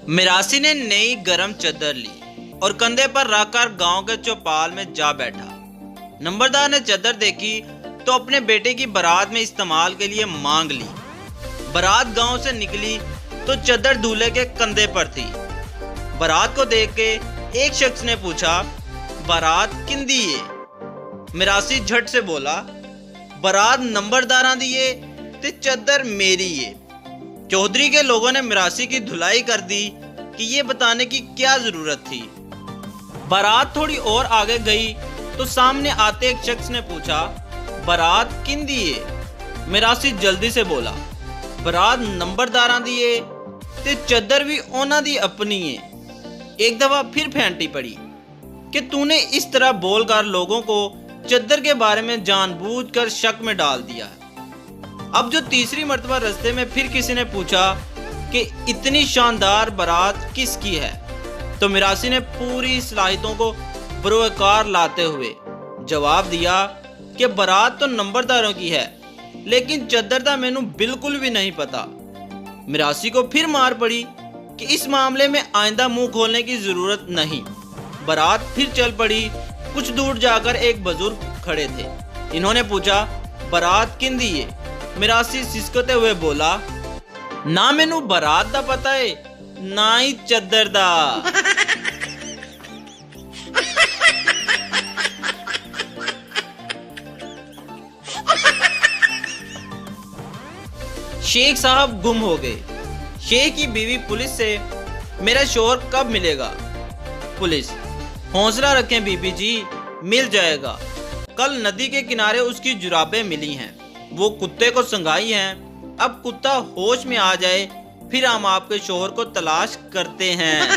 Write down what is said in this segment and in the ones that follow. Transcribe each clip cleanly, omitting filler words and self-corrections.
मिरासी ने नई गरम चादर ली और कंधे पर रखकर गांव के चौपाल में जा बैठा। नंबरदार ने चादर देखी तो अपने बेटे की बारात में इस्तेमाल के लिए मांग ली। बारात गांव से निकली तो चादर दूल्हे के कंधे पर थी। बारात को देख के एक शख्स ने पूछा, बारात किंदी है? मिरासी झट से बोला, बारात नंबरदारा दी है ते चादर मेरी है। चौधरी के लोगों ने मिरासी की धुलाई कर दी कि ये बताने की क्या जरूरत थी। बारात थोड़ी और आगे गई तो सामने आते एक शख्स ने पूछा, बारात किंदी है? मिरासी जल्दी से बोला, बारात नंबरदारा दी है ते चादर भी ओना दी अपनी है। एक दफा फिर फेंटी पड़ी कि तूने इस तरह बोलकर लोगों को चादर के बारे में जानबूझकर शक में डाल दिया है। अब जो तीसरी मर्तबा रास्ते में फिर किसी ने पूछा कि इतनी शानदार बारात किसकी है, तो मिरासी ने पूरी सलाहियतों को बरोकार लाते हुए जवाब दिया कि बारात तो नंबरदारों की है, लेकिन चादर दा मैनू बिल्कुल भी नहीं पता। मिरासी को फिर मार पड़ी कि इस मामले में आइंदा मुंह खोलने की जरूरत नहीं। बारात फिर चल पड़ी। कुछ दूर जाकर एक बुजुर्ग खड़े थे। इन्होंने पूछा, बारात किंदी है? मिरासी सिसकते हुए बोला, ना मैनू बारात दा पता है ना ही चादर दा। शेख साहब गुम हो गए। शेख की बीवी पुलिस से, मेरा शोहर कब मिलेगा? पुलिस, हौसला रखें बीबी जी, मिल जाएगा। कल नदी के किनारे उसकी जुराबें मिली हैं, वो कुत्ते को संगाई हैं। अब कुत्ता होश में आ जाए फिर हम आपके शोहर को तलाश करते हैं।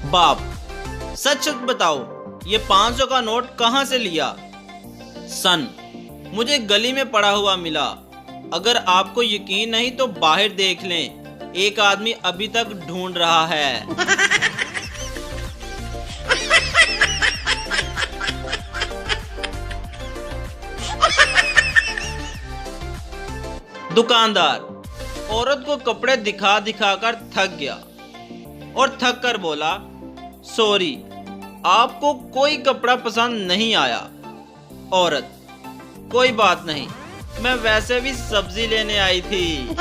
बाप, सच सच बताओ, ये 500 का नोट कहां से लिया? सन, मुझे गली में पड़ा हुआ मिला। अगर आपको यकीन नहीं तो बाहर देख लें, एक आदमी अभी तक ढूंढ रहा है। दुकानदार औरत को कपड़े दिखा दिखा कर थक गया और थक कर बोला, सॉरी, आपको कोई कपड़ा पसंद नहीं आया। औरत, कोई बात नहीं, मैं वैसे भी सब्जी लेने आई थी।